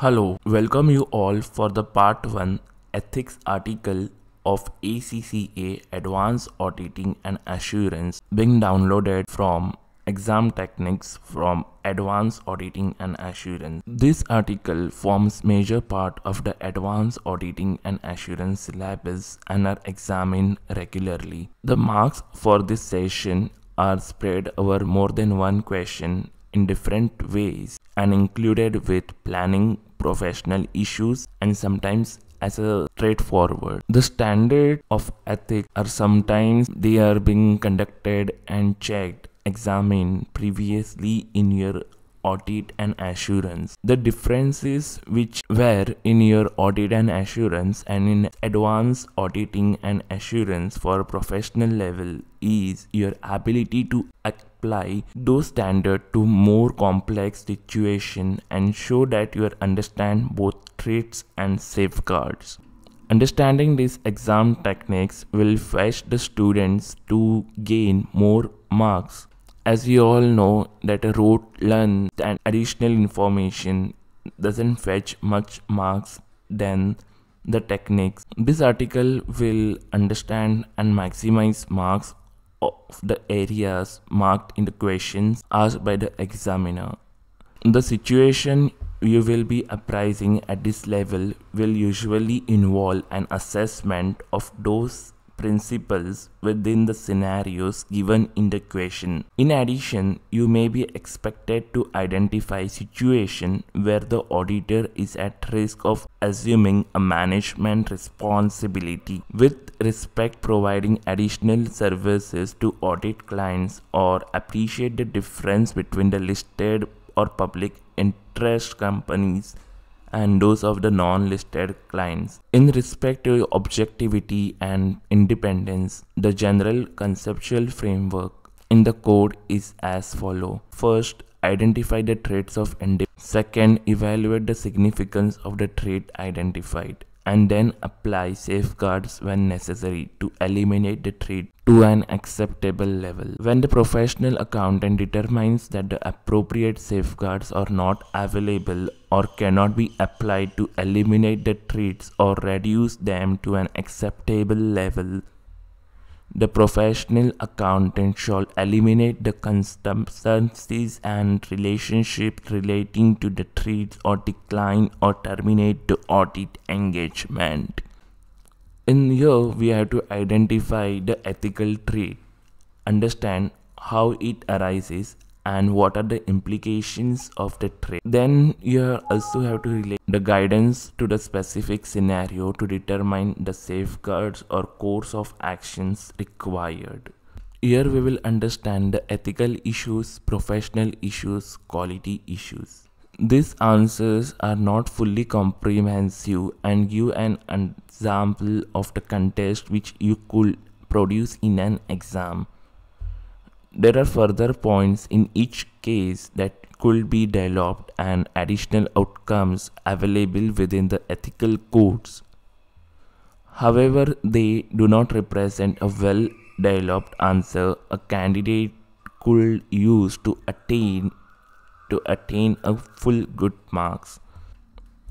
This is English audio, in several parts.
Hello, welcome you all for the part 1 ethics article of ACCA Advanced Auditing and Assurance being downloaded from Exam Techniques from Advanced Auditing and Assurance. This article forms major part of the Advanced Auditing and Assurance syllabus and are examined regularly. The marks for this session are spread over more than one question in different ways and included with planning professional issues and sometimes as a straightforward. The standard of ethics are sometimes they are being conducted and checked, examined previously in your audit and assurance. The differences which were in your audit and assurance and in advanced auditing and assurance for professional level is your ability to apply those standards to more complex situation and show that you understand both threats and safeguards. Understanding these exam techniques will fetch the students to gain more marks. As you all know that a rote learn and additional information doesn't fetch much marks than the techniques. This article will understand and maximize marks of the areas marked in the questions asked by the examiner. The situation you will be apprising at this level will usually involve an assessment of those principles within the scenarios given in the question. In addition, you may be expected to identify situations where the auditor is at risk of assuming a management responsibility with respect providing additional services to audit clients or appreciate the difference between the listed or public interest companies and those of the non-listed clients. In respect to objectivity and independence, the general conceptual framework in the code is as follows. First, identify the traits of independence. Second, evaluate the significance of the trait identified, and then apply safeguards when necessary to eliminate the trait to an acceptable level. When the professional accountant determines that the appropriate safeguards are not available or cannot be applied to eliminate the traits or reduce them to an acceptable level, the professional accountant shall eliminate the circumstances and relationships relating to the traits or decline or terminate the audit engagement. In here, we have to identify the ethical trait, understand how it arises and what are the implications of the trait. Then you also have to relate the guidance to the specific scenario to determine the safeguards or course of actions required. Here we will understand the ethical issues, professional issues, quality issues. These answers are not fully comprehensive and give an example of the context which you could produce in an exam. There are further points in each case that could be developed and additional outcomes available within the ethical codes. However, they do not represent a well-developed answer a candidate could use to attain a full good marks.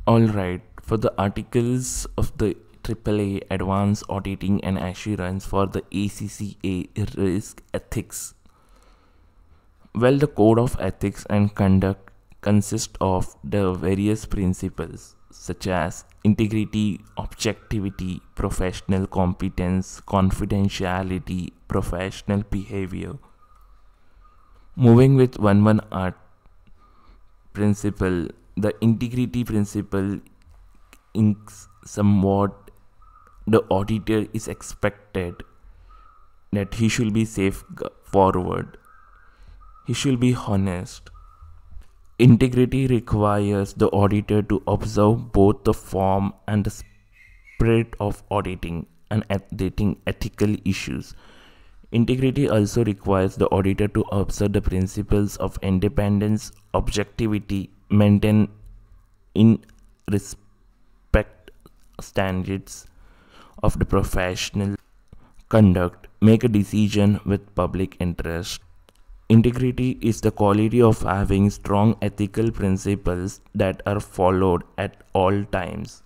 Alright, for the articles of the AAA Advanced Auditing and Assurance for the ACCA Risk Ethics. Well, the Code of Ethics and Conduct consists of the various principles such as integrity, objectivity, professional competence, confidentiality, professional behavior. Moving with one art principle, the integrity principle in somewhat the auditor is expected that he should be safe forward. He should be honest. Integrity requires the auditor to observe both the form and the spirit of auditing and auditing ethical issues. Integrity also requires the auditor to observe the principles of independence, objectivity, maintain in respect standards of the professional conduct, make a decision with public interest. Integrity is the quality of having strong ethical principles that are followed at all times.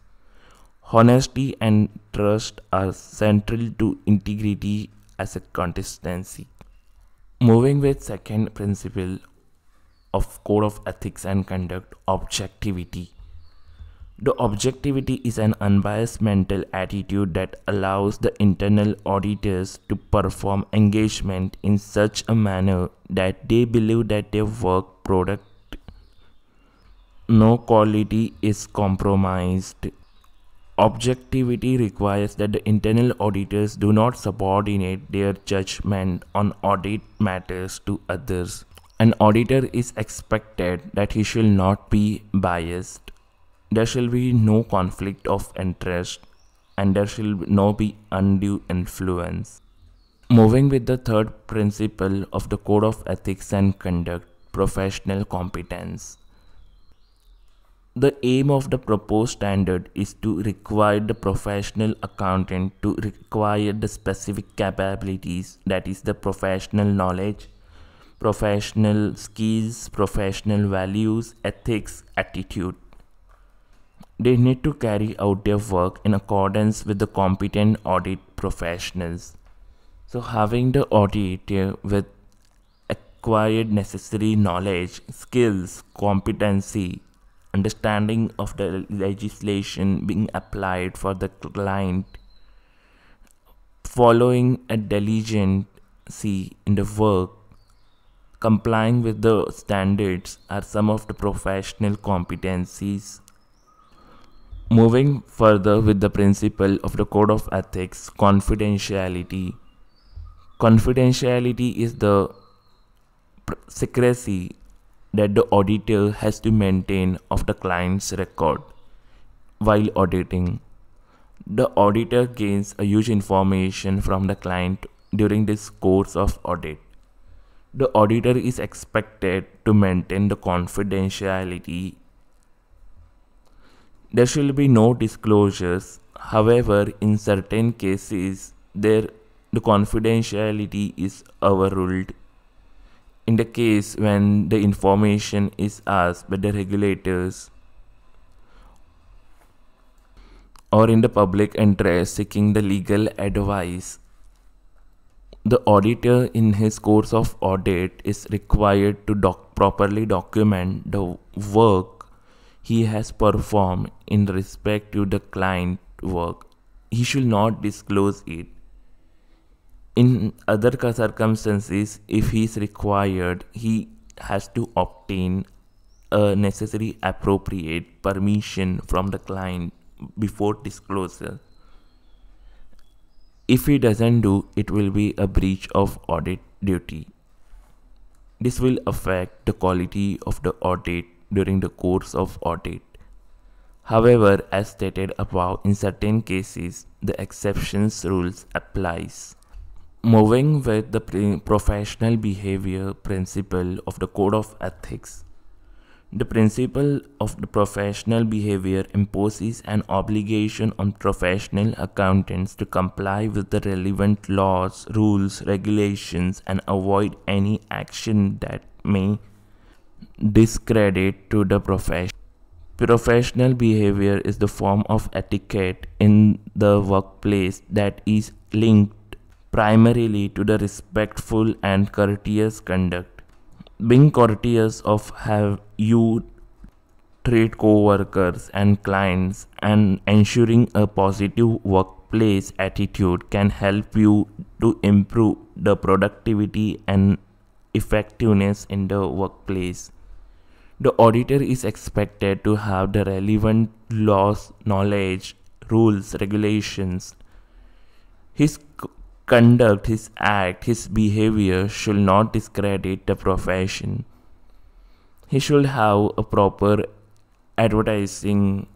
Honesty and trust are central to integrity as a consistency. Moving with second principle of code of ethics and conduct, objectivity. The objectivity is an unbiased mental attitude that allows the internal auditors to perform engagement in such a manner that they believe that their work product no quality is compromised. Objectivity requires that the internal auditors do not subordinate their judgment on audit matters to others. An auditor is expected that he shall not be biased. There shall be no conflict of interest and there shall no be undue influence. Moving with the third principle of the code of ethics and conduct, professional competence. The aim of the proposed standard is to require the professional accountant to require the specific capabilities, that is the professional knowledge, professional skills, professional values, ethics, attitude. They need to carry out their work in accordance with the competent audit professionals. So having the auditor with acquired necessary knowledge, skills, competency, understanding of the legislation being applied for the client, following a diligency in the work, complying with the standards are some of the professional competencies. Moving further with the principle of the code of ethics, confidentiality. Confidentiality is the secrecy that the auditor has to maintain of the client's record while auditing. The auditor gains a huge information from the client during this course of audit. The auditor is expected to maintain the confidentiality. There shall be no disclosures. However, in certain cases, the confidentiality is overruled. In the case when the information is asked by the regulators or in the public interest seeking the legal advice, the auditor in his course of audit is required to properly document the work he has performed in respect to the client work. He should not disclose it. In other circumstances, if he is required, he has to obtain a necessary appropriate permission from the client before disclosure. If he doesn't do, it will be a breach of audit duty. This will affect the quality of the audit during the course of audit. However, as stated above, in certain cases, the exceptions rules applies. Moving with the professional behavior principle of the code of ethics. The principle of the professional behavior imposes an obligation on professional accountants to comply with the relevant laws, rules, regulations, and avoid any action that may discredit to the profession. Professional behavior is the form of etiquette in the workplace that is linked primarily to the respectful and courteous conduct. Being courteous of how you treat co-workers and clients and ensuring a positive workplace attitude can help you to improve the productivity and effectiveness in the workplace. The auditor is expected to have the relevant laws, knowledge, rules, regulations. His conduct, his act, his behavior should not discredit the profession. He should have a proper advertising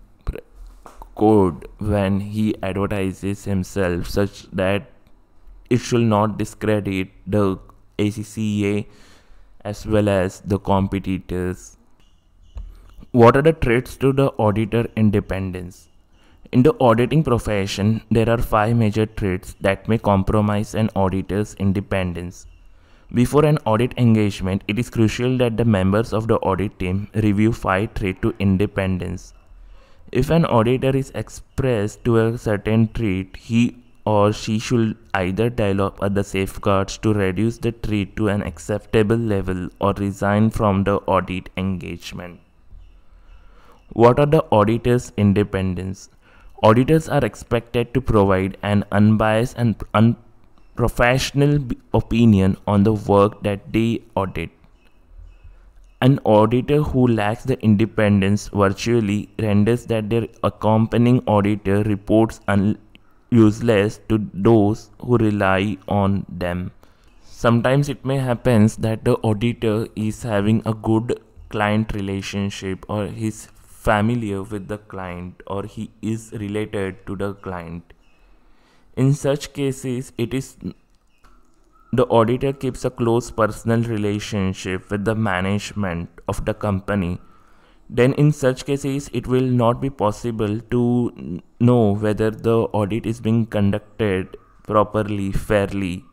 code when he advertises himself, such that it should not discredit the ACCA as well as the competitors. What are the threats to the auditor independence? In the auditing profession, there are 5 major threats that may compromise an auditor's independence. Before an audit engagement, it is crucial that the members of the audit team review 5 traits to independence. If an auditor is expressed to a certain trait, he or she should either develop other safeguards to reduce the trait to an acceptable level or resign from the audit engagement. What are the auditor's independence? Auditors are expected to provide an unbiased and unprofessional opinion on the work that they audit. An auditor who lacks the independence virtually renders that their accompanying auditor reports useless to those who rely on them. Sometimes it may happen that the auditor is having a good client relationship, or he's familiar with the client, or he is related to the client. In such cases, the auditor keeps a close personal relationship with the management of the company. Then in such cases, it will not be possible to know whether the audit is being conducted properly, fairly,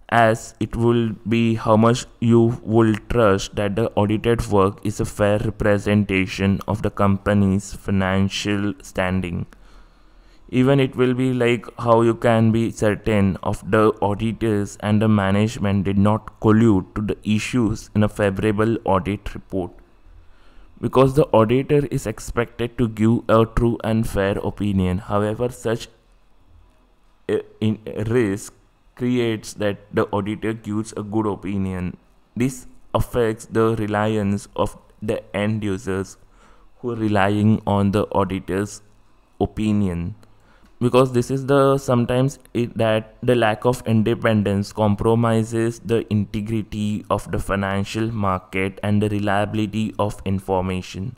as it will be how much you will trust that the audited work is a fair representation of the company's financial standing. Even it will be like how you can be certain of the auditors and the management did not collude to the issues in a favorable audit report, because the auditor is expected to give a true and fair opinion. However, such risk creates that the auditor gives a good opinion. This affects the reliance of the end users who are relying on the auditor's opinion, because this is the that the lack of independence compromises the integrity of the financial market and the reliability of information.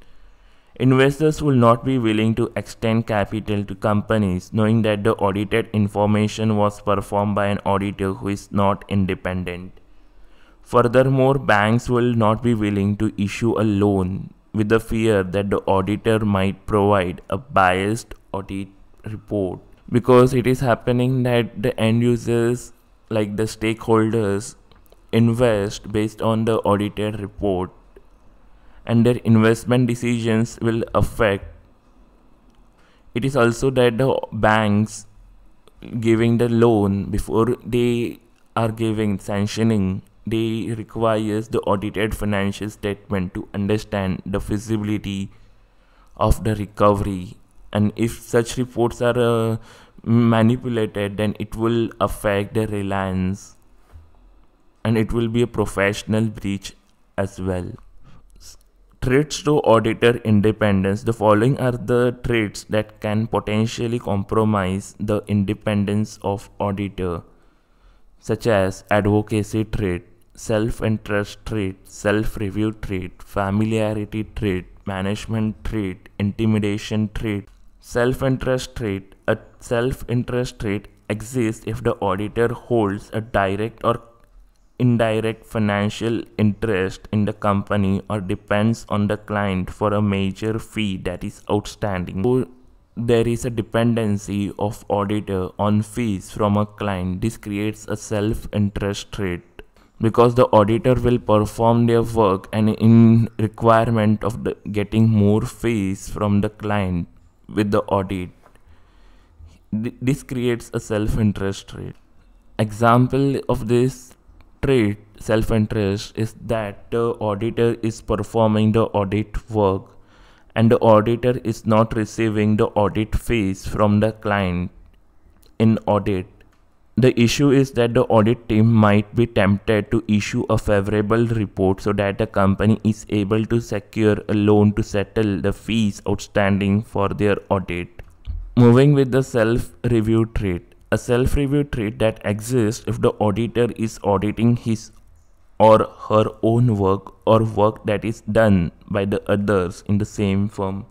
Investors will not be willing to extend capital to companies knowing that the audited information was performed by an auditor who is not independent. Furthermore, banks will not be willing to issue a loan with the fear that the auditor might provide a biased audit report, because it is happening that the end users, like the stakeholders, invest based on the audited report, and their investment decisions will affect. It is also that the banks giving the loan, before they are giving sanctioning, they requires the audited financial statement to understand the feasibility of the recovery. And if such reports are manipulated, then it will affect the reliance, and it will be a professional breach as well. Traits to auditor independence. The following are the traits that can potentially compromise the independence of auditor, such as advocacy trait, self-interest trait, self-review trait, familiarity trait, management trait, intimidation trait. Self-interest trait. A self-interest trait exists if the auditor holds a direct or indirect financial interest in the company or depends on the client for a major fee that is outstanding. So there is a dependency of auditor on fees from a client. This creates a self-interest trait, because the auditor will perform their work and in requirement of getting more fees from the client with the audit. This creates a self-interest trait. Example of this trait, self-interest, is that the auditor is performing the audit work and the auditor is not receiving the audit fees from the client in audit. The issue is that the audit team might be tempted to issue a favorable report so that the company is able to secure a loan to settle the fees outstanding for their audit. Moving with the self-review trait. A self-review trait that exists if the auditor is auditing his or her own work or work that is done by the others in the same firm.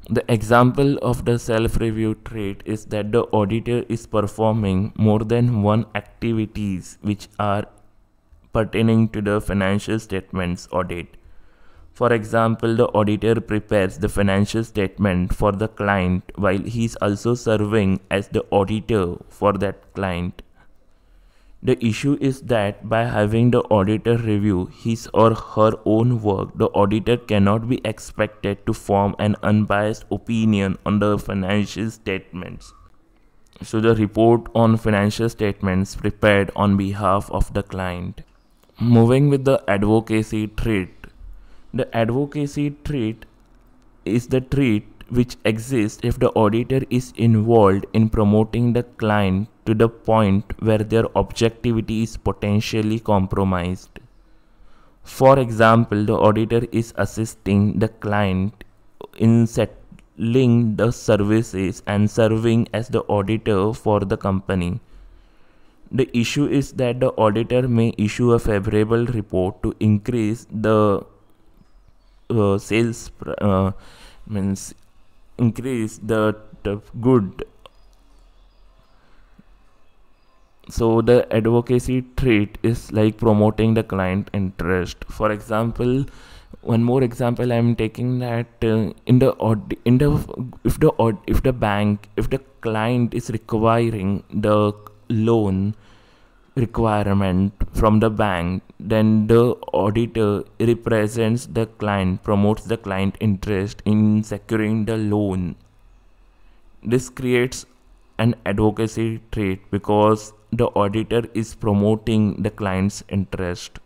The example of the self-review trait is that the auditor is performing more than one activities which are pertaining to the financial statements audit. For example, the auditor prepares the financial statement for the client while he is also serving as the auditor for that client. The issue is that by having the auditor review his or her own work, the auditor cannot be expected to form an unbiased opinion on the financial statements. So the report on financial statements prepared on behalf of the client. Moving with the advocacy treat. The advocacy treat is the treat which exists if the auditor is involved in promoting the client to the point where their objectivity is potentially compromised. For example, the auditor is assisting the client in settling the services and serving as the auditor for the company. The issue is that the auditor may issue a favorable report to increase the sales means increase the good. So the advocacy trait is like promoting the client interest. For example, one more example I'm taking that in the if the bank, if the client is requiring the loan requirement from the bank, then the auditor represents the client, promotes the client interest in securing the loan. This creates an advocacy trait because the auditor is promoting the client's interest.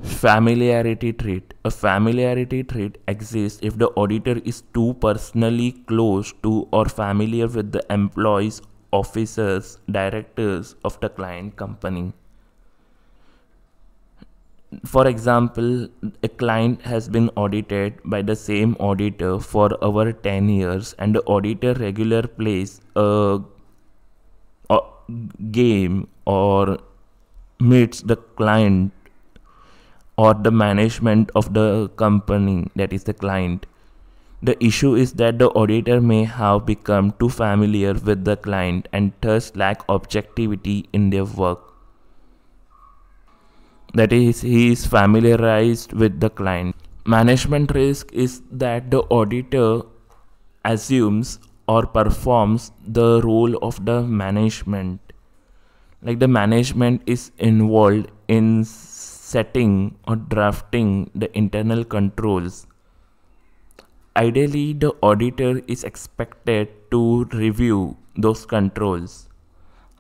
Familiarity trait. A familiarity trait exists if the auditor is too personally close to or familiar with the employees, officers, directors of the client company. For example, a client has been audited by the same auditor for over 10 years and the auditor regularly plays a game or meets the client or the management of the company, that is the client. The issue is that the auditor may have become too familiar with the client and thus lack objectivity in their work. That is, he is familiarized with the client. Management risk is that the auditor assumes or performs the role of the management. Like the management is involved in setting or drafting the internal controls. Ideally, the auditor is expected to review those controls.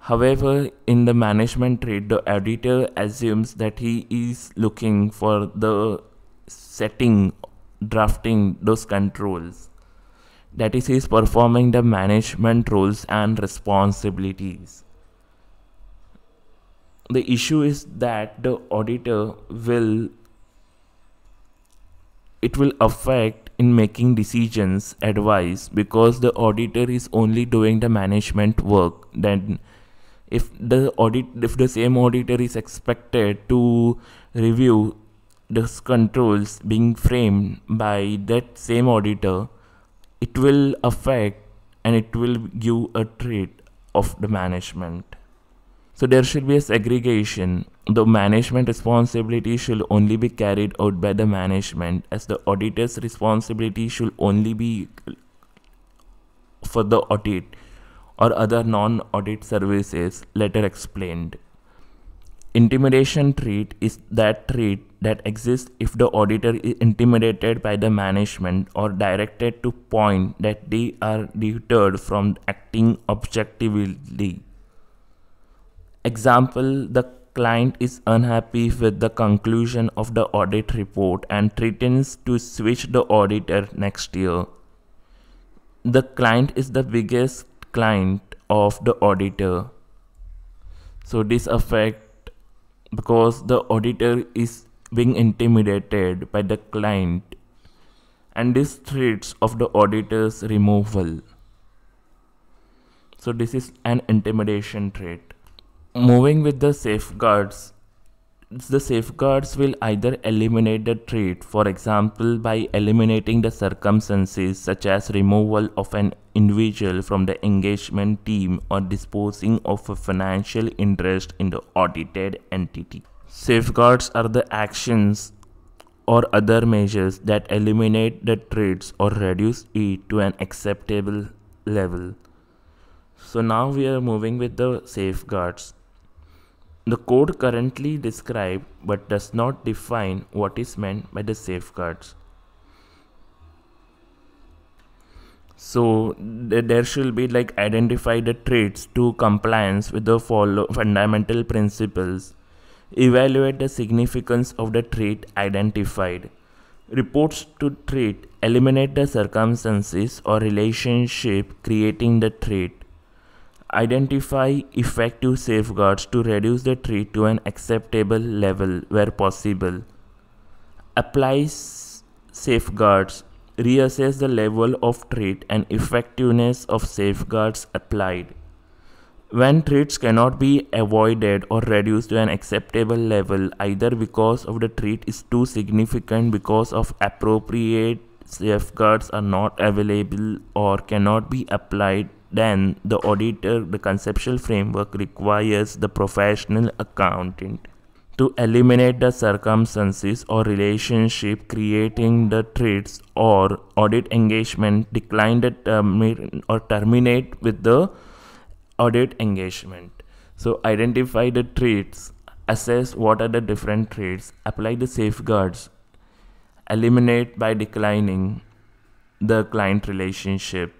However, in the management trait, the auditor assumes that he is looking for the setting, drafting those controls. That is, he is performing the management roles and responsibilities. The issue is that the auditor will affect in making decisions, advice, because the auditor is only doing the management work. Then if the same auditor is expected to review those controls being framed by that same auditor, it will affect and it will give a trait of the management. So there should be a segregation. The management responsibility should only be carried out by the management, as the auditor's responsibility should only be for the audit or other non-audit services later explained. Intimidation trait is that trait that exists if the auditor is intimidated by the management or directed to point that they are deterred from acting objectively. Example, the client is unhappy with the conclusion of the audit report and threatens to switch the auditor next year. The client is the biggest client of the auditor. So this affect because the auditor is being intimidated by the client, and this threats of the auditor's removal. So this is an intimidation trait. Moving with the safeguards. The safeguards will either eliminate the trait, for example, by eliminating the circumstances such as removal of an individual from the engagement team or disposing of a financial interest in the audited entity. Safeguards are the actions or other measures that eliminate the traits or reduce it to an acceptable level. So now we are moving with the safeguards. The code currently described but does not define what is meant by the safeguards. So there should be like identify the traits to compliance with the fundamental principles, evaluate the significance of the trait identified, reports to trait, eliminate the circumstances or relationship creating the trait, identify effective safeguards to reduce the trait to an acceptable level where possible, apply safeguards, reassess the level of trait and effectiveness of safeguards applied. When traits cannot be avoided or reduced to an acceptable level, either because of the trait is too significant because of appropriate safeguards are not available or cannot be applied, then the conceptual framework requires the professional accountant to eliminate the circumstances or relationship creating the traits or audit engagement, decline the or terminate with the audit engagement. So identify the traits, assess what are the different traits, apply the safeguards, eliminate by declining the client relationship,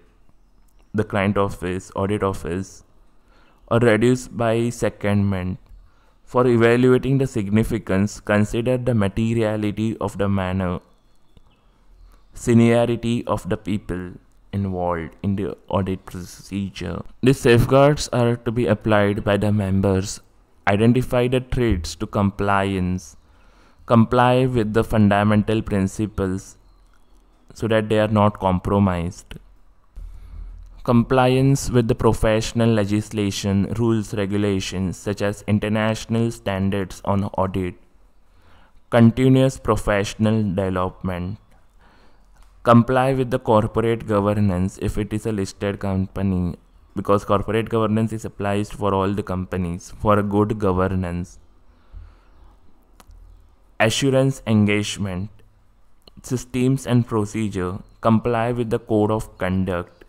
the client office, audit office, or reduce by secondment. For evaluating the significance, consider the materiality of the manner, seniority of the people involved in the audit procedure. These safeguards are to be applied by the members. Identify the traits to compliance, comply with the fundamental principles so that they are not compromised. Compliance with the professional legislation, rules, regulations such as international standards on audit, continuous professional development, comply with the corporate governance if it is a listed company, because corporate governance is applied for all the companies for a good governance. Assurance engagement, systems and procedure, comply with the code of conduct,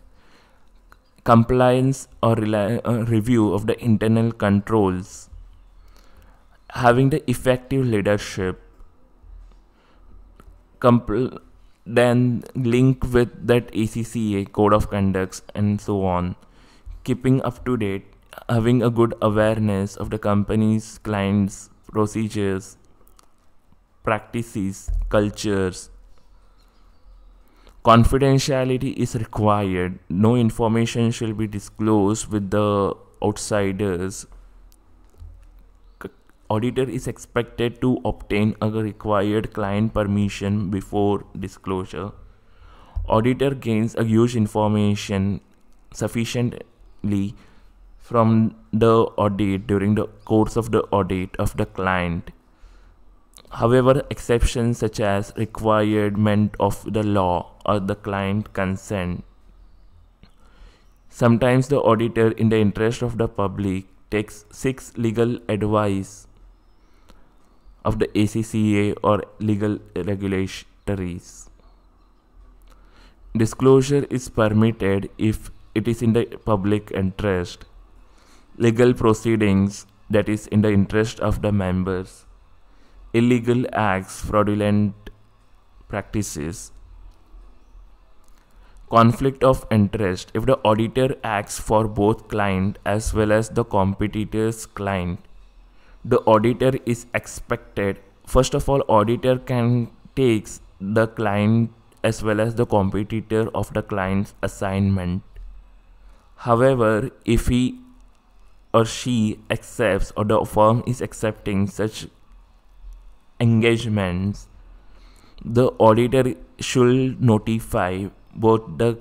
compliance or review of the internal controls, having the effective leadership, then link with that ACCA code of conducts and so on, keeping up to date, having a good awareness of the company's clients, procedures, practices, cultures. Confidentiality is required. No information shall be disclosed with the outsiders. Auditor is expected to obtain a required client permission before disclosure. Auditor gains a huge information sufficiently from the audit during the course of the audit of the client. However, exceptions such as requirement of the law or the client consent. Sometimes the auditor, in the interest of the public, seeks legal advice of the ACCA or legal regulatories. Disclosure is permitted if it is in the public interest. Legal proceedings, that is in the interest of the members. Illegal acts, fraudulent practices. Conflict of interest, if the auditor acts for both client as well as the competitor's client, the auditor is expected, first of all, auditor can take the client as well as the competitor of the client's assignment. However, if he or she accepts or the firm is accepting such engagements, the auditor should notify both the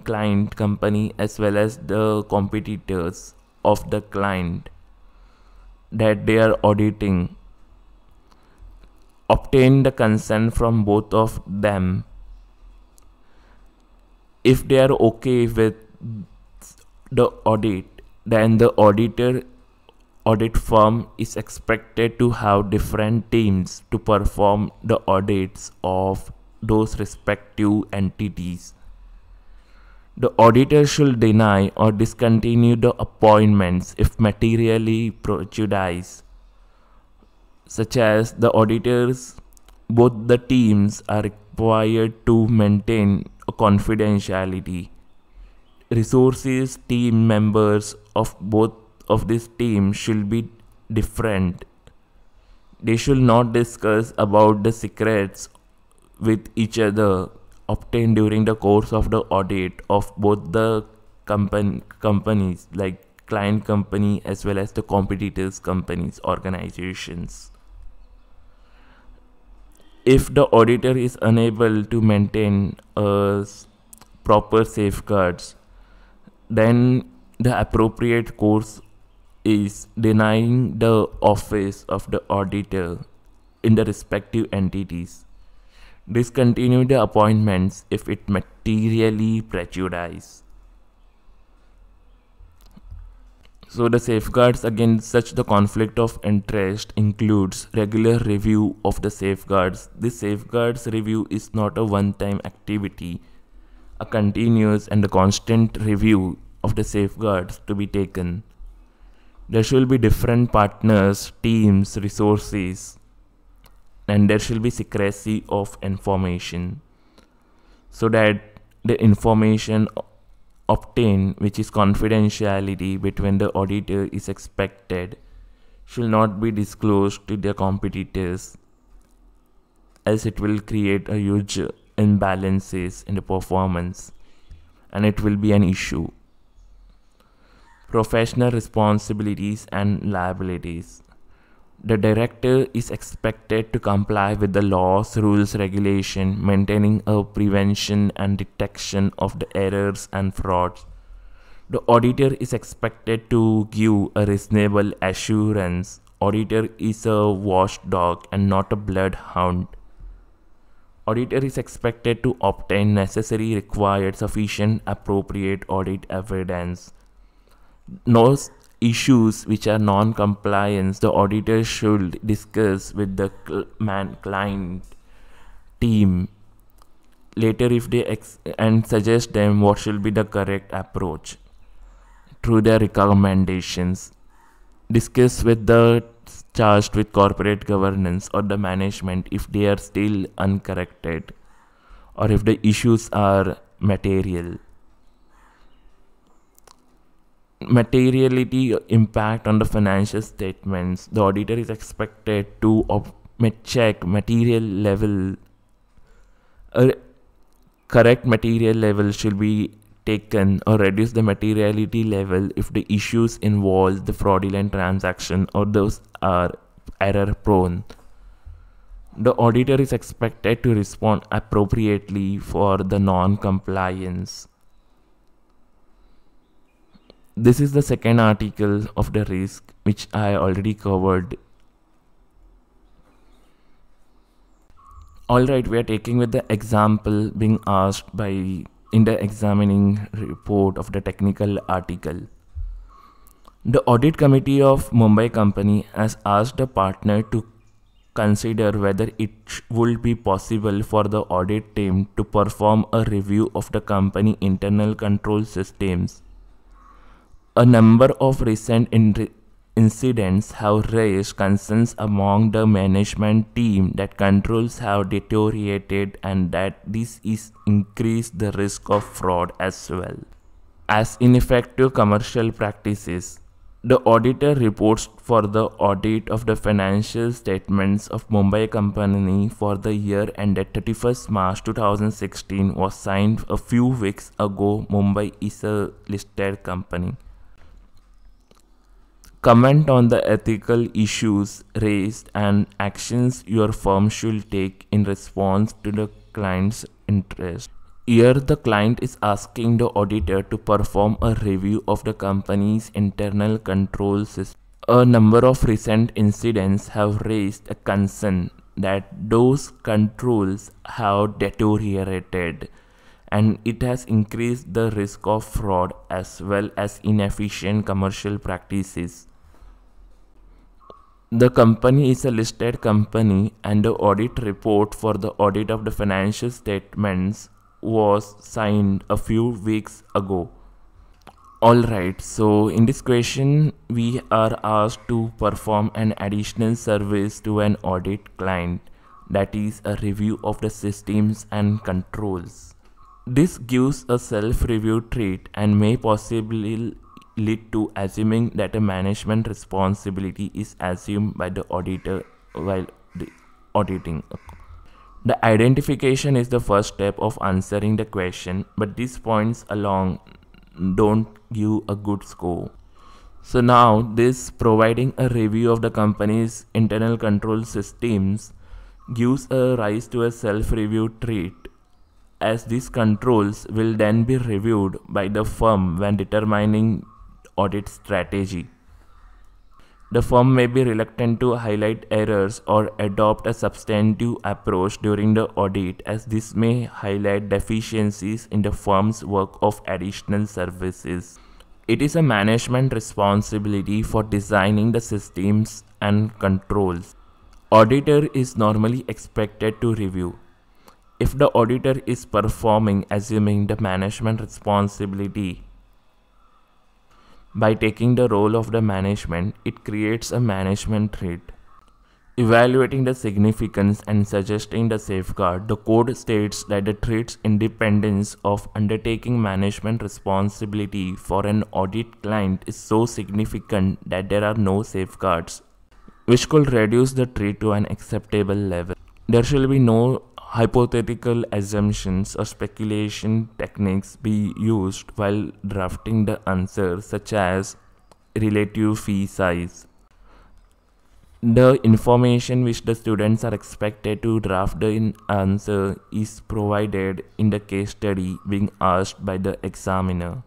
client company as well as the competitors of the client that they are auditing. Obtain the consent from both of them. If they are okay with the audit, then the audit firm is expected to have different teams to perform the audits of those respective entities. The auditor should deny or discontinue the appointments if materially prejudiced, such as the auditors, both the teams are required to maintain a confidentiality. Resources team members of both of these teams should be different. They should not discuss about the secrets with each other obtained during the course of the audit of both the companies, like client company as well as the competitors companies organizations. If the auditor is unable to maintain proper safeguards, then the appropriate course is denying the office of the auditor in the respective entities. Discontinue the appointments if it materially prejudices. So the safeguards against such the conflict of interest includes regular review of the safeguards. This safeguards review is not a one-time activity. A continuous and a constant review of the safeguards to be taken. There should be different partners, teams, resources, and there should be secrecy of information, so that the information obtained, which is confidentiality between the auditor, is expected, should not be disclosed to their competitors, else it will create a huge imbalances in the performance and it will be an issue. Professional responsibilities and liabilities. The director is expected to comply with the laws, rules, regulation, maintaining a prevention and detection of the errors and frauds. The auditor is expected to give a reasonable assurance. Auditor is a watchdog and not a bloodhound. Auditor is expected to obtain necessary, required, sufficient, appropriate audit evidence. No issues which are non-compliance, the auditor should discuss with the client team later if they and suggest them what should be the correct approach through their recommendations. Discuss with the charged with corporate governance or the management if they are still uncorrected or if the issues are material. Materiality impact on the financial statements. The auditor is expected to check material level. A correct material level should be taken or reduce the materiality level if the issues involve the fraudulent transaction or those are error prone. The auditor is expected to respond appropriately for the non-compliance. This is the second article of the risk which I already covered. Alright, we are taking with the example being asked by in the examining report of the technical article. The audit committee of Mumbai company has asked the partner to consider whether it would be possible for the audit team to perform a review of the company internal control systems. A number of recent incidents have raised concerns among the management team that controls have deteriorated and that this is increased the risk of fraud as well as ineffective commercial practices. The auditor reports for the audit of the financial statements of Mumbai company for the year ended 31st March 2016 was signed a few weeks ago. Mumbai is a listed company. Comment on the ethical issues raised and actions your firm should take in response to the client's interest. Here, the client is asking the auditor to perform a review of the company's internal control system. A number of recent incidents have raised a concern that those controls have deteriorated and it has increased the risk of fraud as well as inefficient commercial practices. The company is a listed company and the audit report for the audit of the financial statements was signed a few weeks ago. Alright, so in this question, we are asked to perform an additional service to an audit client, that is, a review of the systems and controls. This gives a self-review trait and may possibly lead to assuming that a management responsibility is assumed by the auditor while auditing. The identification is the first step of answering the question, but these points alone don't give a good score. So now this providing a review of the company's internal control systems gives a rise to a self-review trait, as these controls will then be reviewed by the firm when determining audit strategy. The firm may be reluctant to highlight errors or adopt a substantive approach during the audit, as this may highlight deficiencies in the firm's work of additional services. It is a management responsibility for designing the systems and controls. Auditor is normally expected to review. If the auditor is performing assuming the management responsibility, by taking the role of the management, it creates a management trait. Evaluating the significance and suggesting the safeguard, the code states that the trait's independence of undertaking management responsibility for an audit client is so significant that there are no safeguards, which could reduce the trait to an acceptable level. There shall be no hypothetical assumptions or speculation techniques be used while drafting the answer, such as relative fee size. The information which the students are expected to draft the answer is provided in the case study being asked by the examiner.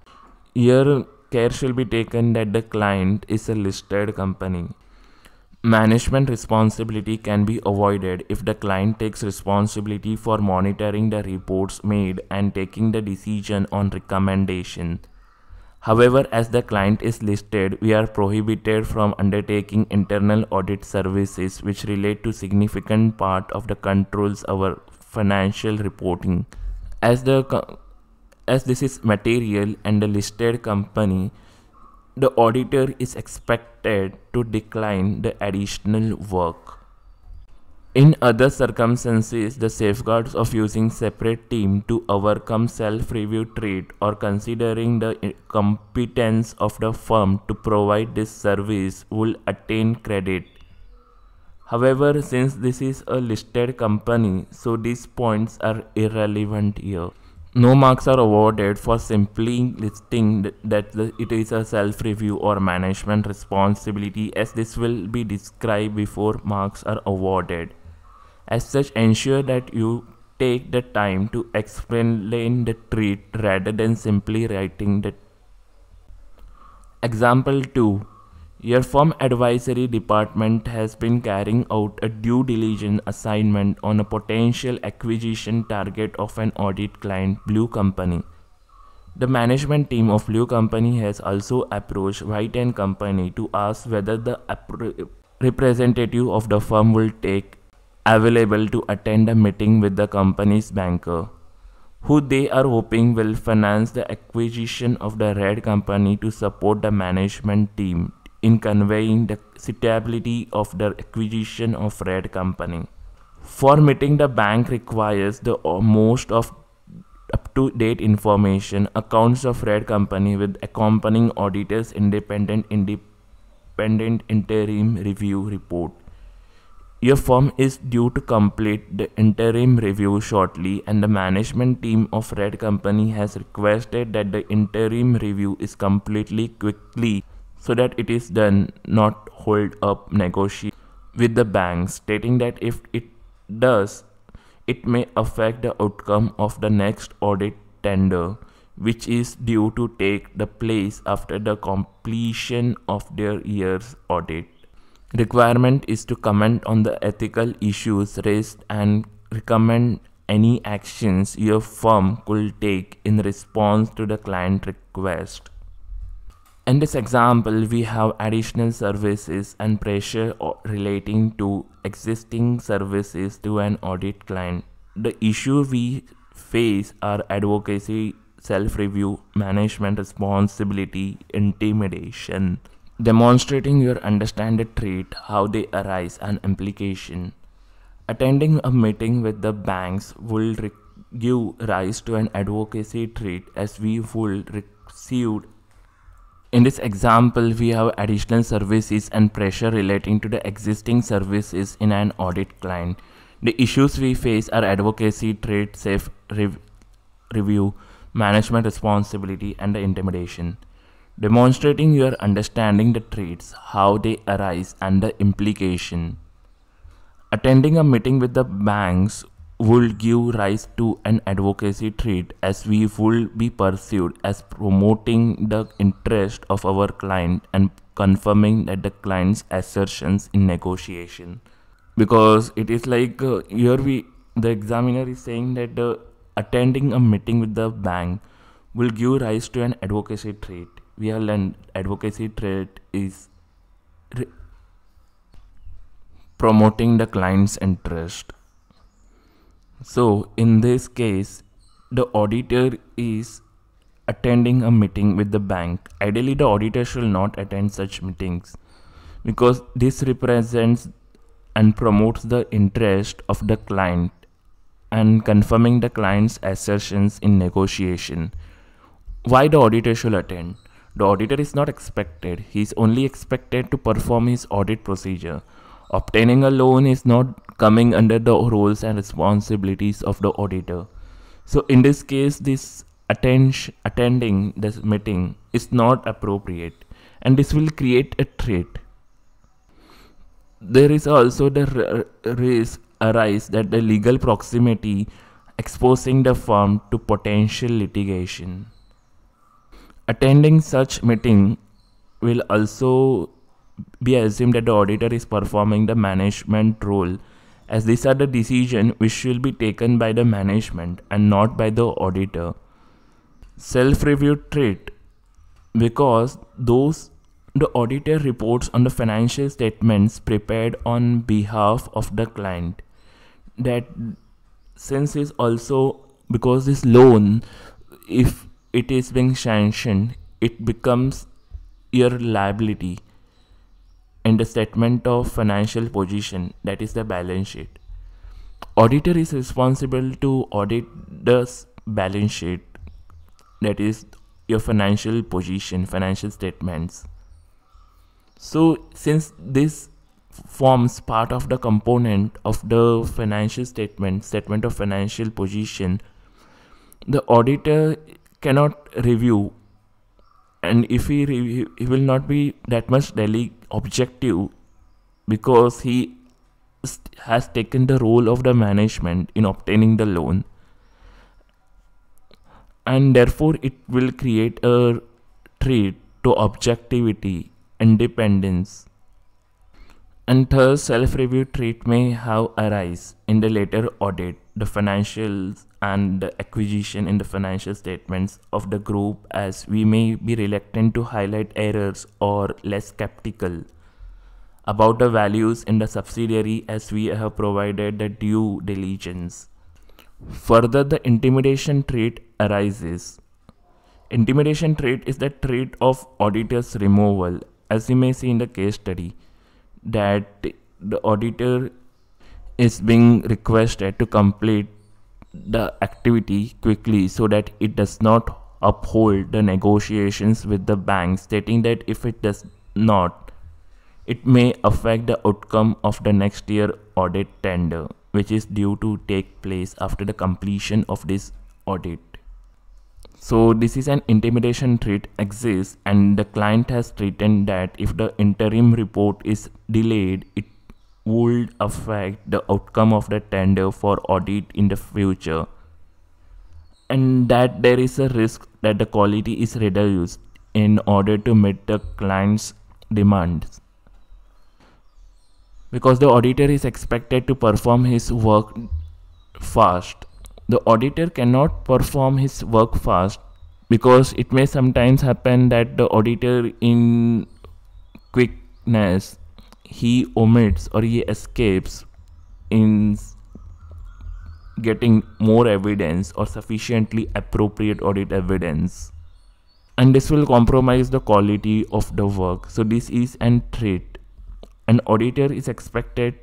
Here, care shall be taken that the client is a listed company. Management responsibility can be avoided if the client takes responsibility for monitoring the reports made and taking the decision on recommendation. However, as the client is listed, we are prohibited from undertaking internal audit services which relate to significant part of the controls our financial reporting. As this is material and a listed company, the auditor is expected to decline the additional work. In other circumstances, the safeguards of using separate team to overcome self-review trait or considering the competence of the firm to provide this service will attain credit. However, since this is a listed company, so these points are irrelevant here. No marks are awarded for simply listing that it is a self-review or management responsibility, as this will be described before marks are awarded. As such, ensure that you take the time to explain the trait rather than simply writing the. Example 2. Your firm advisory department has been carrying out a due diligence assignment on a potential acquisition target of an audit client, Blue Company. The management team of Blue Company has also approached White & Company to ask whether the representative of the firm will take available to attend a meeting with the company's banker, who they are hoping will finance the acquisition of the Red Company to support the management team in conveying the suitability of the acquisition of Red Company. For meeting, the bank requires the most of up-to-date information, accounts of Red Company with accompanying auditor's independent interim review report. Your firm is due to complete the interim review shortly, and the management team of Red Company has requested that the interim review is completely quickly so that it is done, not hold up negotiation with the bank, stating that if it does, it may affect the outcome of the next audit tender, which is due to take the place after the completion of their year's audit. Requirement is to comment on the ethical issues raised and recommend any actions your firm could take in response to the client request. In this example, we have additional services and pressure relating to existing services to an audit client. The issue we face are advocacy, self-review, management responsibility, intimidation. Demonstrating your understand the trait, how they arise and implication. Attending a meeting with the banks will give rise to an advocacy trait as we will receive. In this example, we have additional services and pressure relating to the existing services in an audit client. The issues we face are advocacy, trait, safe review, management responsibility, and the intimidation. Demonstrating your understanding the traits, how they arise, and the implication. Attending a meeting with the banks would give rise to an advocacy trait as we would be perceived as promoting the interest of our client and confirming that the client's assertions in negotiation. Because it is like here the examiner is saying that attending a meeting with the bank will give rise to an advocacy trait. We have learned advocacy trait is promoting the client's interest. So in this case, the auditor is attending a meeting with the bank. Ideally, the auditor should not attend such meetings because this represents and promotes the interest of the client and confirming the client's assertions in negotiation. Why the auditor should attend? The auditor is not expected. He is only expected to perform his audit procedure. Obtaining a loan is not coming under the roles and responsibilities of the auditor. So in this case, this attending this meeting is not appropriate, and this will create a trait. There is also the risk arise that the legal proximity exposing the firm to potential litigation. Attending such meeting will also be assumed that the auditor is performing the management role, as these are the decisions which will be taken by the management and not by the auditor. Self-review trait, because the auditor reports on the financial statements prepared on behalf of the client. That since is also because this loan, if it is being sanctioned, it becomes your liability in the statement of financial position, that is the balance sheet. Auditor is responsible to audit the balance sheet, that is your financial position, financial statements. So since this forms part of the component of the financial statement of financial position, the auditor cannot review, and if he will not be that much objective because he has taken the role of the management in obtaining the loan, and therefore it will create a trait to objectivity, independence. And thus self-review trait may have arise in the later audit, the financials and the acquisition in the financial statements of the group, as we may be reluctant to highlight errors or less skeptical about the values in the subsidiary as we have provided the due diligence. Further, the intimidation trait arises. Intimidation trait is the trait of auditor's removal, as you may see in the case study, that the auditor is being requested to complete the activity quickly so that it does not uphold the negotiations with the bank, stating that if it does not, it may affect the outcome of the next year audit tender, which is due to take place after the completion of this audit. So this is an intimidation trait exists, and the client has threatened that if the interim report is delayed, it would affect the outcome of the tender for audit in the future, and that there is a risk that the quality is reduced in order to meet the client's demands. Because the auditor is expected to perform his work fast. The auditor cannot perform his work fast because it may sometimes happen that the auditor in quickness, he omits or he escapes in getting more evidence or sufficiently appropriate audit evidence, and this will compromise the quality of the work. So this is an threat. An auditor is expected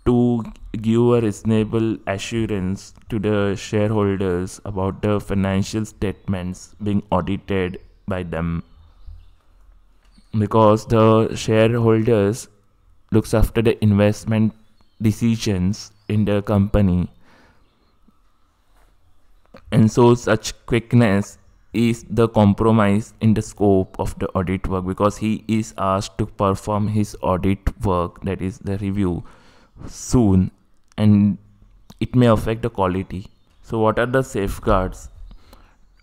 to give a reasonable assurance to the shareholders about the financial statements being audited by them, because the shareholders looks after the investment decisions in the company, and so such quickness is the compromise in the scope of the audit work, because he is asked to perform his audit work, that is the review, soon, and it may affect the quality. So what are the safeguards?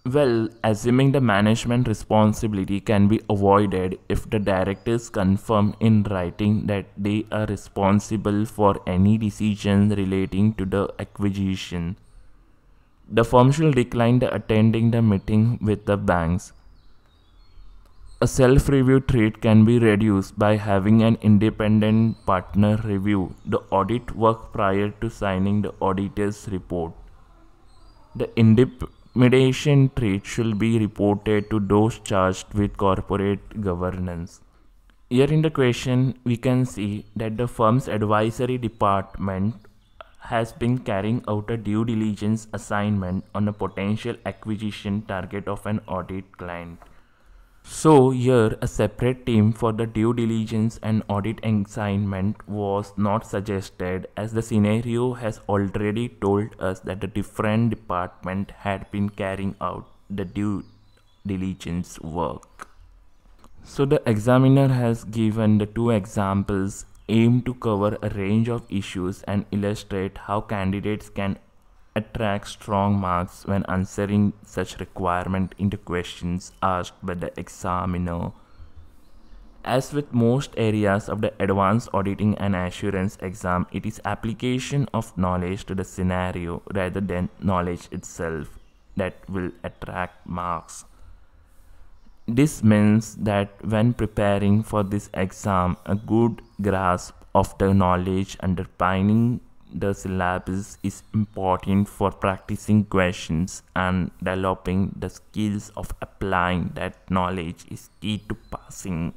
Well, assuming the management responsibility can be avoided if the directors confirm in writing that they are responsible for any decision relating to the acquisition. The firm shall decline the attending the meeting with the banks. A self-review threat can be reduced by having an independent partner review the audit work prior to signing the auditor's report. The intimidation threat should be reported to those charged with corporate governance. Here in the question, we can see that the firm's advisory department has been carrying out a due diligence assignment on a potential acquisition target of an audit client. So here a separate team for the due diligence and audit assignment was not suggested, as the scenario has already told us that the different department had been carrying out the due diligence work. So the examiner has given the two examples aim to cover a range of issues and illustrate how candidates can attract strong marks when answering such requirement in the questions asked by the examiner. As with most areas of the advanced auditing and assurance exam, it is application of knowledge to the scenario rather than knowledge itself that will attract marks. This means that when preparing for this exam, a good grasp of the knowledge underpinning the syllabus is important for practicing questions, and developing the skills of applying that knowledge is key to passing.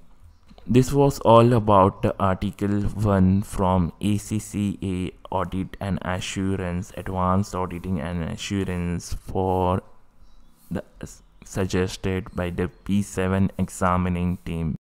This was all about the Article 1 from ACCA Audit and Assurance, Advanced Auditing and Assurance, for the suggested by the P7 examining team.